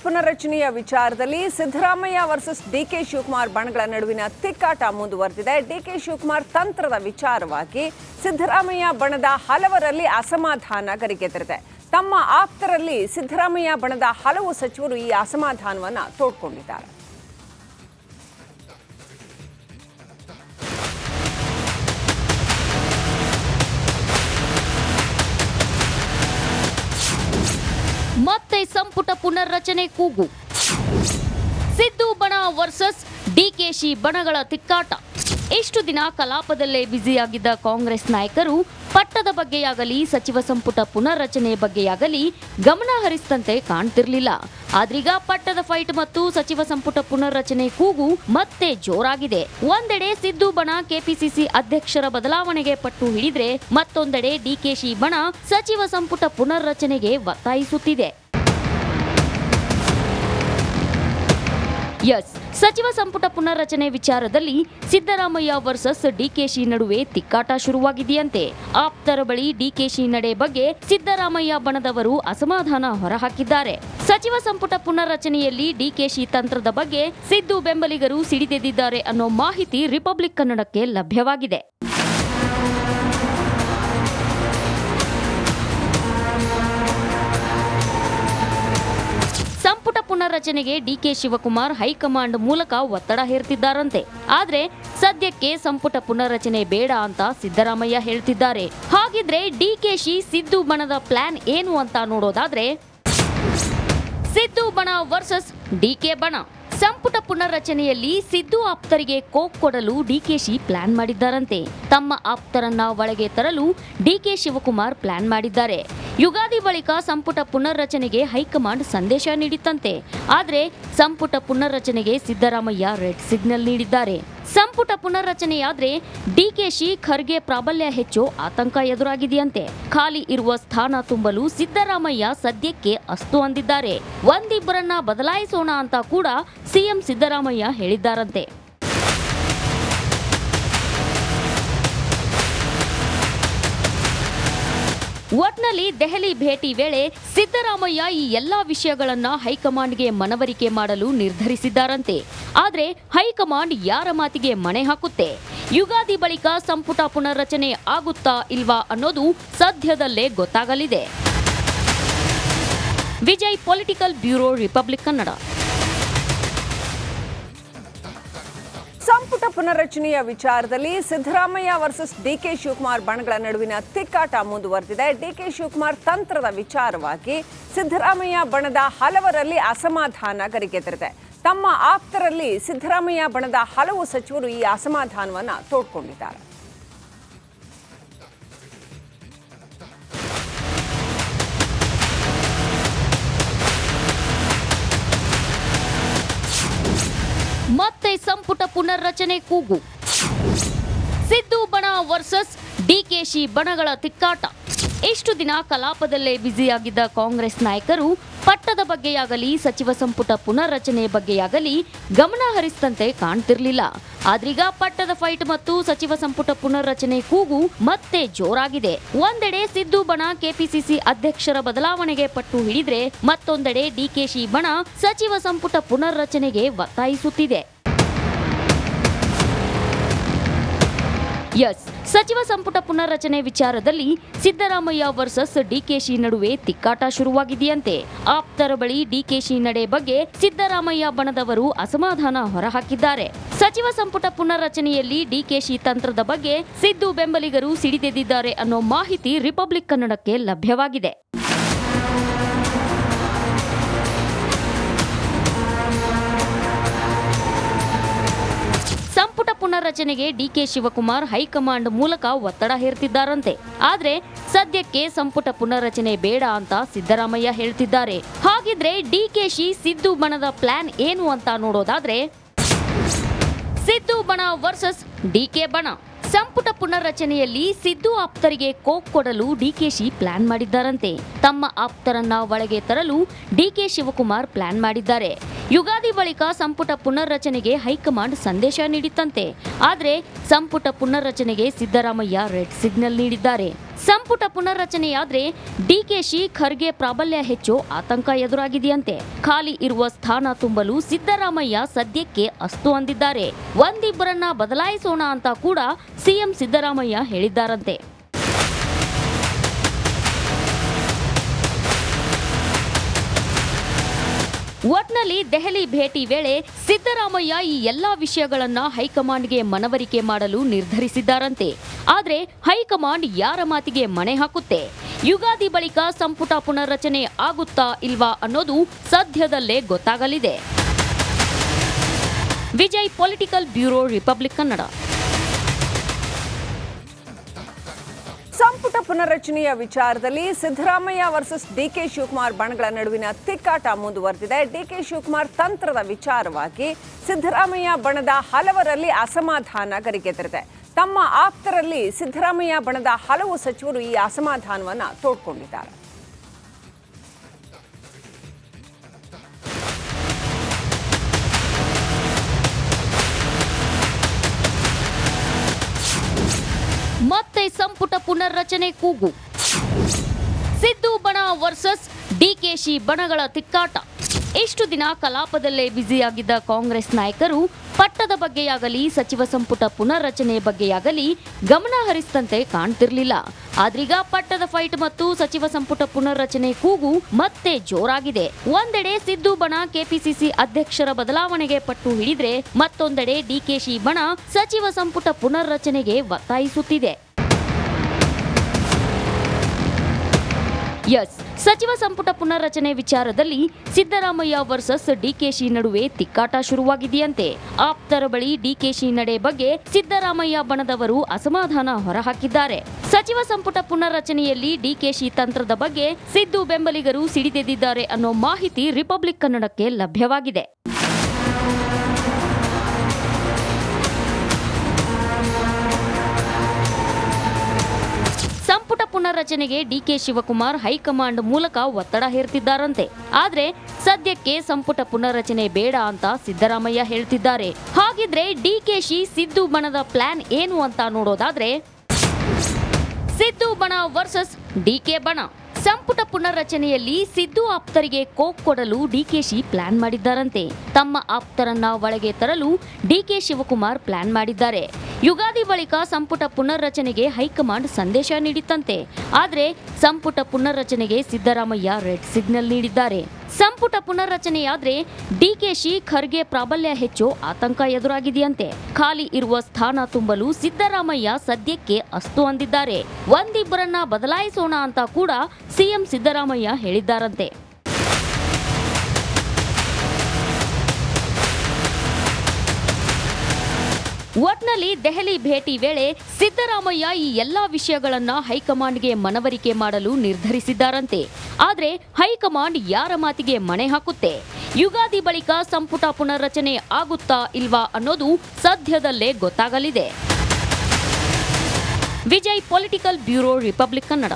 ಪುನರ್ರಚನೆಯ ವಿಚಾರದಲ್ಲಿ ಸಿದ್ದರಾಮಯ್ಯ ವರ್ಸಸ್ ಡಿಕೆ ಶಿವಕುಮಾರ್ ಬಣಗಳ ನಡುವಿನ ತಿಕ್ಕಾಟ ಮುಂದುವರೆದಿದೆ. ಡಿಕೆ ಶಿವಕುಮಾರ್ ತಂತ್ರದ ವಿಚಾರವಾಗಿ ಸಿದ್ದರಾಮಯ್ಯ ಬಣದ ಹಲವರಲ್ಲಿ ಅಸಮಾಧಾನ ಗರಿಗೆದರಿದೆ. ತಮ್ಮ ಆಪ್ತರಲ್ಲಿ ಸಿದ್ದರಾಮಯ್ಯ ಬಣದ ಹಲವು ಸಚಿವರು ಈ ಅಸಮಾಧಾನವನ್ನು ತೋಡ್ಕೊಂಡಿದ್ದಾರೆ. ಮತ್ತೆ ಸಂಪುಟ ಪುನರ್ರಚನೆ ಕೂಗು. ಸಿದ್ದು ಬಣ ವರ್ಸಸ್ ಡಿಕೆಶಿ ಬಣಗಳ ತಿಕ್ಕಾಟ. ಎಷ್ಟು ದಿನ ಕಲಾಪದಲ್ಲೇ ಬ್ಯುಸಿಯಾಗಿದ್ದ ಕಾಂಗ್ರೆಸ್ ನಾಯಕರು ಪಟ್ಟದ ಬಗ್ಗೆಯಾಗಲಿ ಸಚಿವ ಸಂಪುಟ ಪುನರ್ರಚನೆ ಬಗ್ಗೆಯಾಗಲಿ ಗಮನ ಹರಿಸಿದಂತೆ ಕಾಣ್ತಿರ್ಲಿಲ್ಲ. ಆದ್ರೀಗ ಪಟ್ಟದ ಫೈಟ್ ಮತ್ತು ಸಚಿವ ಸಂಪುಟ ಪುನರ್ರಚನೆ ಕೂಗು ಮತ್ತೆ ಜೋರಾಗಿದೆ. ಒಂದೆಡೆ ಸಿದ್ದು ಬಣ ಕೆಪಿಸಿಸಿ ಅಧ್ಯಕ್ಷರ ಬದಲಾವಣೆಗೆ ಪಟ್ಟು ಹಿಡಿದ್ರೆ, ಮತ್ತೊಂದೆಡೆ ಡಿಕೆಶಿ ಬಣ ಸಚಿವ ಸಂಪುಟ ಪುನರ್ರಚನೆಗೆ ಒತ್ತಾಯಿಸುತ್ತಿದೆ. ಸಚಿವ ಸಂಪುಟ ಪುನರ್ರಚನೆ ವಿಚಾರದಲ್ಲಿ ಸಿದ್ದರಾಮಯ್ಯ ವರ್ಸಸ್ ಡಿಕೆಶಿ ನಡುವೆ ತಿಕ್ಕಾಟ ಶುರುವಾಗಿದೆಯಂತೆ. ಆಪ್ತರ ಬಳಿ ಡಿಕೆಶಿ ನಡೆ ಬಗ್ಗೆ ಸಿದ್ದರಾಮಯ್ಯ ಬಣದವರು ಅಸಮಾಧಾನ ಹೊರಹಾಕಿದ್ದಾರೆ. ಸಚಿವ ಸಂಪುಟ ಪುನರ್ರಚನೆಯಲ್ಲಿ ಡಿಕೆಶಿ ತಂತ್ರದ ಬಗ್ಗೆ ಸಿದ್ದು ಬೆಂಬಲಿಗರು ಸಿಡಿದೆದ್ದಿದ್ದಾರೆ ಅನ್ನೋ ಮಾಹಿತಿ ರಿಪಬ್ಲಿಕ್ ಕನ್ನಡಕ್ಕೆ ಲಭ್ಯವಾಗಿದೆ. ಸಂಪುಟ ಪುನರ್ರಚನೆಗೆ ಡಿಕೆ ಶಿವಕುಮಾರ್ ಹೈಕಮಾಂಡ್ ಮೂಲಕ ಒತ್ತಡ ಹೇರ್ತಿದ್ದಾರಂತೆ. ಆದ್ರೆ ಸದ್ಯಕ್ಕೆ ಸಂಪುಟ ಪುನರ್ರಚನೆ ಬೇಡ ಅಂತ ಸಿದ್ದರಾಮಯ್ಯ ಹೇಳ್ತಿದ್ದಾರೆ. ಹಾಗಿದ್ರೆ ಡಿಕೆಶಿ ಸಿದ್ದು ಬಣದ ಪ್ಲಾನ್ ಏನು ಅಂತ ನೋಡೋದಾದ್ರೆ, ಸಿದ್ದು ಬಣ ವರ್ಸಸ್ ಡಿಕೆ ಬಣ. ಸಂಪುಟ ಪುನರ್ರಚನೆಯಲ್ಲಿ ಸಿದ್ದು ಆಪ್ತರಿಗೆ ಕೋಕ್ ಕೊಡಲು ಡಿಕೆಶಿ ಪ್ಲಾನ್ ಮಾಡಿದ್ದಾರಂತೆ. ತಮ್ಮ ಆಪ್ತರನ್ನ ಒಳಗೆ ತರಲು ಡಿಕೆ ಶಿವಕುಮಾರ್ ಪ್ಲಾನ್ ಮಾಡಿದ್ದಾರೆ. ಯುಗಾದಿ ಬಳಿಕ ಸಂಪುಟ ಪುನರ್ರಚನೆಗೆ ಹೈಕಮಾಂಡ್ ಸಂದೇಶ ನೀಡಿತ್ತಂತೆ. ಆದ್ರೆ ಸಂಪುಟ ಪುನರ್ರಚನೆಗೆ ಸಿದ್ದರಾಮಯ್ಯ ರೆಡ್ ಸಿಗ್ನಲ್ ನೀಡಿದ್ದಾರೆ. ಸಂಪುಟ ಪುನರ್ರಚನೆಯಾದ್ರೆ ಡಿಕೆಶಿ ಖರ್ಗೆ ಪ್ರಾಬಲ್ಯ ಹೆಚ್ಚು ಆತಂಕ ಎದುರಾಗಿದೆಯಂತೆ. ಖಾಲಿ ಇರುವ ಸ್ಥಾನ ತುಂಬಲು ಸಿದ್ದರಾಮಯ್ಯ ಸದ್ಯಕ್ಕೆ ಅಸ್ತು ಅಂದಿದ್ದಾರೆ. ಒಂದಿಬ್ಬರನ್ನ ಬದಲಾಯಿಸೋಣ ಅಂತ ಕೂಡ ಸಿಎಂ ಸಿದ್ದರಾಮಯ್ಯ ಹೇಳಿದ್ದಾರಂತೆ. ಒಟ್ನಲ್ಲಿ ದೆಹಲಿ ಭೇಟಿ ವೇಳೆ ಸಿದ್ದರಾಮಯ್ಯ ಈ ಎಲ್ಲಾ ವಿಷಯಗಳನ್ನ ಹೈಕಮಾಂಡ್ಗೆ ಮನವರಿಕೆ ಮಾಡಲು ನಿರ್ಧರಿಸಿದ್ದಾರಂತೆ. ಆದ್ರೆ ಹೈಕಮಾಂಡ್ ಯಾರ ಮಾತಿಗೆ ಮಣೆ ಹಾಕುತ್ತೆ? ಯುಗಾದಿ ಬಳಿಕ ಸಂಪುಟ ಪುನರ್ರಚನೆ ಆಗುತ್ತಾ ಇಲ್ವಾ ಅನ್ನೋದು ಸದ್ಯದಲ್ಲೇ ಗೊತ್ತಾಗಲಿದೆ. Vijay, political bureau, Republic Kannada. ಸಂಪುಟ ಪುನರ್ರಚನೆಯ ವಿಚಾರದಲ್ಲಿ ಸಿದ್ದರಾಮಯ್ಯ ವರ್ಸಸ್ ಡಿಕೆ ಶಿವಕುಮಾರ್ ಬಣಗಳ ನಡುವಿನ ತಿಕ್ಕಾಟ ಮುಂದುವರೆದಿದೆ. ಡಿಕೆ ಶಿವಕುಮಾರ್ ತಂತ್ರದ ವಿಚಾರವಾಗಿ ಸಿದ್ದರಾಮಯ್ಯ ಬಣದ ಹಲವರಲ್ಲಿ ಅಸಮಾಧಾನ ಗರಿಗೆದರಿದೆ. ತಮ್ಮ ಆಪ್ತರಲ್ಲಿ ಸಿದ್ದರಾಮಯ್ಯ ಬಣದ ಹಲವು ಸಚಿವರು ಈ ಅಸಮಾಧಾನವನ್ನು ತೋಡ್ಕೊಂಡಿದ್ದಾರೆ. ಮತ್ತೆ ಸಂಪುಟ ಪುನರ್ರಚನೆ ಕೂಗು. ಸಿದ್ದು ಬಣ ವರ್ಸಸ್ ಡಿಕೆಶಿ ಬಣಗಳ ತಿಕ್ಕಾಟ. ಎಷ್ಟು ದಿನ ಕಲಾಪದಲ್ಲೇ ಬ್ಯುಸಿಯಾಗಿದ್ದ ಕಾಂಗ್ರೆಸ್ ನಾಯಕರು ಪಟ್ಟದ ಬಗ್ಗೆಯಾಗಲಿ ಸಚಿವ ಸಂಪುಟ ಪುನರ್ರಚನೆ ಬಗ್ಗೆಯಾಗಲಿ ಗಮನ ಹರಿಸಿದಂತೆ ಕಾಣ್ತಿರ್ಲಿಲ್ಲ. ಆದ್ರೀಗ ಪಟ್ಟದ ಫೈಟ್ ಮತ್ತು ಸಚಿವ ಸಂಪುಟ ಪುನರ್ರಚನೆ ಕೂಗು ಮತ್ತೆ ಜೋರಾಗಿದೆ. ಒಂದೆಡೆ ಸಿದ್ದು ಬಣ ಕೆಪಿಸಿಸಿ ಅಧ್ಯಕ್ಷರ ಬದಲಾವಣೆಗೆ ಪಟ್ಟು ಹಿಡಿದ್ರೆ, ಮತ್ತೊಂದೆಡೆ ಡಿಕೆಶಿ ಬಣ ಸಚಿವ ಸಂಪುಟ ಪುನರ್ರಚನೆಗೆ ಒತ್ತಾಯಿಸುತ್ತಿದೆ. ಸಚಿವ ಸಂಪುಟ ಪುನರ್ರಚನೆ ವಿಚಾರದಲ್ಲಿ ಸಿದ್ದರಾಮಯ್ಯ ವರ್ಸಸ್ ಡಿಕೆಶಿ ನಡುವೆ ತಿಕ್ಕಾಟ ಶುರುವಾಗಿದೆಯಂತೆ. ಆಪ್ತರ ಬಳಿ ಡಿಕೆಶಿ ನಡೆ ಬಗ್ಗೆ ಸಿದ್ದರಾಮಯ್ಯ ಬಣದವರು ಅಸಮಾಧಾನ ಹೊರಹಾಕಿದ್ದಾರೆ. ಸಚಿವ ಸಂಪುಟ ಪುನರ್ರಚನೆಯಲ್ಲಿ ಡಿಕೆಶಿ ತಂತ್ರದ ಬಗ್ಗೆ ಸಿದ್ದು ಬೆಂಬಲಿಗರು ಸಿಡಿದೆದ್ದಿದ್ದಾರೆ ಅನ್ನೋ ಮಾಹಿತಿ ರಿಪಬ್ಲಿಕ್ ಕನ್ನಡಕ್ಕೆ ಲಭ್ಯವಾಗಿದೆ. ಸಂಪುಟ ಪುನರ್ರಚನೆಗೆ ಡಿಕೆ ಶಿವಕುಮಾರ್ ಹೈಕಮಾಂಡ್ ಮೂಲಕ ಒತ್ತಡ ಹೇರ್ತಿದ್ದಾರಂತೆ. ಆದ್ರೆ ಸದ್ಯಕ್ಕೆ ಸಂಪುಟ ಪುನರ್ರಚನೆ ಬೇಡ ಅಂತ ಸಿದ್ದರಾಮಯ್ಯ ಹೇಳ್ತಿದ್ದಾರೆ. ಹಾಗಿದ್ರೆ ಡಿಕೆಶಿ ಸಿದ್ದು ಬಣದ ಪ್ಲಾನ್ ಏನು ಅಂತ ನೋಡೋದಾದ್ರೆ, ಸಿದ್ದು ಬಣ ವರ್ಸಸ್ ಡಿಕೆ ಬಣ. ಸಂಪುಟ ಪುನರ್ರಚನೆಯಲ್ಲಿ ಸಿದ್ದು ಆಪ್ತರಿಗೆ ಕೋಕ್ ಕೊಡಲು ಡಿಕೆಶಿ ಪ್ಲಾನ್ ಮಾಡಿದ್ದಾರಂತೆ. ತಮ್ಮ ಆಪ್ತರನ್ನ ಒಳಗೆ ತರಲು ಡಿಕೆ ಶಿವಕುಮಾರ್ ಪ್ಲಾನ್ ಮಾಡಿದ್ದಾರೆ. ಯುಗಾದಿ ಬಳಿಕ ಸಂಪುಟ ಪುನರ್ರಚನೆಗೆ ಹೈಕಮಾಂಡ್ ಸಂದೇಶ ನೀಡಿತ್ತಂತೆ. ಆದ್ರೆ ಸಂಪುಟ ಪುನರ್ರಚನೆಗೆ ಸಿದ್ದರಾಮಯ್ಯ ರೆಡ್ ಸಿಗ್ನಲ್ ನೀಡಿದ್ದಾರೆ. ಸಂಪುಟ ಪುನರ್ರಚನೆಯಾದ್ರೆ ಡಿಕೆಶಿ ಖರ್ಗೆ ಪ್ರಾಬಲ್ಯ ಹೆಚ್ಚು ಆತಂಕ ಎದುರಾಗಿದೆಯಂತೆ. ಖಾಲಿ ಇರುವ ಸ್ಥಾನ ತುಂಬಲು ಸಿದ್ದರಾಮಯ್ಯ ಸದ್ಯಕ್ಕೆ ಅಸ್ತು ಅಂದಿದ್ದಾರೆ. ಒಂದಿಬ್ಬರನ್ನ ಬದಲಾಯಿಸೋಣ ಅಂತ ಕೂಡ ಸಿಎಂ ಸಿದ್ದರಾಮಯ್ಯ ಹೇಳಿದ್ದಾರಂತೆ. ಒಟ್ನಲ್ಲಿ ದೆಹಲಿ ಭೇಟಿ ವೇಳೆ ಸಿದ್ದರಾಮಯ್ಯ ಈ ಎಲ್ಲಾ ವಿಷಯಗಳನ್ನ ಹೈಕಮಾಂಡ್ಗೆ ಮನವರಿಕೆ ಮಾಡಲು ನಿರ್ಧರಿಸಿದ್ದಾರಂತೆ. ಆದ್ರೆ ಹೈಕಮಾಂಡ್ ಯಾರ ಮಾತಿಗೆ ಮಣೆ ಹಾಕುತ್ತೆ? ಯುಗಾದಿ ಬಳಿಕ ಸಂಪುಟ ಪುನರ್ರಚನೆ ಆಗುತ್ತಾ ಇಲ್ವಾ ಅನ್ನೋದು ಸದ್ಯದಲ್ಲೇ ಗೊತ್ತಾಗಲಿದೆ. Vijay, political bureau, Republic Kannada. ಸಂಪುಟ ಪುನರ್ರಚನೆಯ ವಿಚಾರದಲ್ಲಿ ಸಿದ್ದರಾಮಯ್ಯ ವರ್ಸಸ್ ಡಿಕೆ ಶಿವಕುಮಾರ್ ಬಣಗಳ ನಡುವಿನ ತಿಕ್ಕಾಟ ಮುಂದುವರೆದಿದೆ. ಡಿಕೆ ಶಿವಕುಮಾರ್ ತಂತ್ರದ ವಿಚಾರವಾಗಿ ಸಿದ್ದರಾಮಯ್ಯ ಬಣದ ಹಲವರಲ್ಲಿ ಅಸಮಾಧಾನ ಗರಿಗೆದರಿದೆ. ತಮ್ಮ ಆಪ್ತರಲ್ಲಿ ಸಿದ್ದರಾಮಯ್ಯ ಬಣದ ಹಲವು ಸಚಿವರು ಈ ಅಸಮಾಧಾನವನ್ನು ತೋಡ್ಕೊಂಡಿದ್ದಾರೆ. ಮತ್ತೆ ಸಂಪುಟ ಪುನರ್ರಚನೆ ಕೂಗು. ಸಿದ್ದು ಬಣ ವರ್ಸಸ್ ಡಿಕೆಶಿ ಬಣಗಳ ತಿಕ್ಕಾಟ. ಇಷ್ಟು ದಿನ ಕಲಾಪದಲ್ಲೇ ಬ್ಯುಸಿಯಾಗಿದ್ದ ಕಾಂಗ್ರೆಸ್ ನಾಯಕರು ಪಟ್ಟದ ಬಗ್ಗೆಯಾಗಲಿ ಸಚಿವ ಸಂಪುಟ ಪುನರ್ರಚನೆ ಬಗ್ಗೆಯಾಗಲಿ ಗಮನ ಹರಿಸಿದಂತೆ ಕಾಣ್ತಿರ್ಲಿಲ್ಲ. ಆದ್ರೀಗ ಪಟ್ಟದ ಫೈಟ್ ಮತ್ತು ಸಚಿವ ಸಂಪುಟ ಪುನರ್ರಚನೆ ಕೂಗು ಮತ್ತೆ ಜೋರಾಗಿದೆ. ಒಂದೆಡೆ ಸಿದ್ದು ಬಣ ಕೆಪಿಸಿಸಿ ಅಧ್ಯಕ್ಷರ ಬದಲಾವಣೆಗೆ ಪಟ್ಟು ಹಿಡಿದ್ರೆ, ಮತ್ತೊಂದೆಡೆ ಡಿಕೆಶಿ ಬಣ ಸಚಿವ ಸಂಪುಟ ಪುನರ್ರಚನೆಗೆ ಒತ್ತಾಯಿಸುತ್ತಿದೆ. ಸಚಿವ ಸಂಪುಟ ಪುನರ್ರಚನೆ ವಿಚಾರದಲ್ಲಿ ಸಿದ್ದರಾಮಯ್ಯ ವರ್ಸಸ್ ಡಿಕೆಶಿ ನಡುವೆ ತಿಕ್ಕಾಟ ಶುರುವಾಗಿದೆಯಂತೆ. ಆಪ್ತರ ಬಳಿ ಡಿಕೆಶಿ ನಡೆ ಬಗ್ಗೆ ಸಿದ್ದರಾಮಯ್ಯ ಬಣದವರು ಅಸಮಾಧಾನ ಹೊರಹಾಕಿದ್ದಾರೆ. ಸಚಿವ ಸಂಪುಟ ಪುನರ್ರಚನೆಯಲ್ಲಿ ಡಿಕೆಶಿ ತಂತ್ರದ ಬಗ್ಗೆ ಸಿದ್ದು ಬೆಂಬಲಿಗರು ಸಿಡಿದೆದ್ದಿದ್ದಾರೆ ಅನ್ನೋ ಮಾಹಿತಿ ರಿಪಬ್ಲಿಕ್ ಕನ್ನಡಕ್ಕೆ ಲಭ್ಯವಾಗಿದೆ. ಸಂಪುಟ ಪುನರ್ರಚನೆಗೆ ಡಿಕೆ ಶಿವಕುಮಾರ್ ಹೈಕಮಾಂಡ್ ಮೂಲಕ ಒತ್ತಡ ಹೇರ್ತಿದ್ದಾರಂತೆ. ಆದ್ರೆ ಸದ್ಯಕ್ಕೆ ಸಂಪುಟ ಪುನರ್ರಚನೆ ಬೇಡ ಅಂತ ಸಿದ್ದರಾಮಯ್ಯ ಹೇಳ್ತಿದ್ದಾರೆ. ಹಾಗಿದ್ರೆ ಡಿಕೆಶಿ ಸಿದ್ದು ಬಣದ ಪ್ಲಾನ್ ಏನು ಅಂತ ನೋಡೋದಾದ್ರೆ, ಸಿದ್ದು ಬಣ ವರ್ಸಸ್ ಡಿಕೆ ಬಣ. ಸಂಪುಟ ಪುನರ್ರಚನೆಯಲ್ಲಿ ಸಿದ್ದು ಆಪ್ತರಿಗೆ ಕೋಕ್ ಕೊಡಲು ಡಿಕೆಶಿ ಪ್ಲಾನ್ ಮಾಡಿದ್ದಾರಂತೆ. ತಮ್ಮ ಆಪ್ತರನ್ನ ಒಳಗೆ ತರಲು ಡಿಕೆ ಶಿವಕುಮಾರ್ ಪ್ಲಾನ್ ಮಾಡಿದ್ದಾರೆ. ಯುಗಾದಿ ಬಳಿಕ ಸಂಪುಟ ಪುನರ್ರಚನೆಗೆ ಹೈಕಮಾಂಡ್ ಸಂದೇಶ ನೀಡಿತ್ತಂತೆ. ಆದ್ರೆ ಸಂಪುಟ ಪುನರ್ರಚನೆಗೆ ಸಿದ್ದರಾಮಯ್ಯ ರೆಡ್ ಸಿಗ್ನಲ್ ನೀಡಿದ್ದಾರೆ. ಸಂಪುಟ ಪುನರ್ರಚನೆಯಾದ್ರೆ ಡಿಕೆಶಿ ಖರ್ಗೆ ಪ್ರಾಬಲ್ಯ ಹೆಚ್ಚು ಆತಂಕ ಎದುರಾಗಿದೆಯಂತೆ. ಖಾಲಿ ಇರುವ ಸ್ಥಾನ ತುಂಬಲು ಸಿದ್ದರಾಮಯ್ಯ ಸದ್ಯಕ್ಕೆ ಅಸ್ತು ಅಂದಿದ್ದಾರೆ. ಒಂದಿಬ್ಬರನ್ನ ಬದಲಾಯಿಸೋಣ ಅಂತ ಕೂಡ ಸಿಎಂ ಸಿದ್ದರಾಮಯ್ಯ ಹೇಳಿದ್ದಾರಂತೆ. ಒಟ್ನಲ್ಲಿ ದೆಹಲಿ ಭೇಟಿ ವೇಳೆ ಸಿದ್ದರಾಮಯ್ಯ ಈ ಎಲ್ಲಾ ವಿಷಯಗಳನ್ನ ಹೈಕಮಾಂಡ್ಗೆ ಮನವರಿಕೆ ಮಾಡಲು ನಿರ್ಧರಿಸಿದ್ದಾರಂತೆ. ಆದ್ರೆ ಹೈಕಮಾಂಡ್ ಯಾರ ಮಾತಿಗೆ ಮಣೆ ಹಾಕುತ್ತೆ? ಯುಗಾದಿ ಬಳಿಕ ಸಂಪುಟ ಪುನರ್ರಚನೆ ಆಗುತ್ತಾ ಇಲ್ವಾ ಅನ್ನೋದು ಸದ್ಯದಲ್ಲೇ ಗೊತ್ತಾಗಲಿದೆ. Vijay, political bureau, Republic Kannada.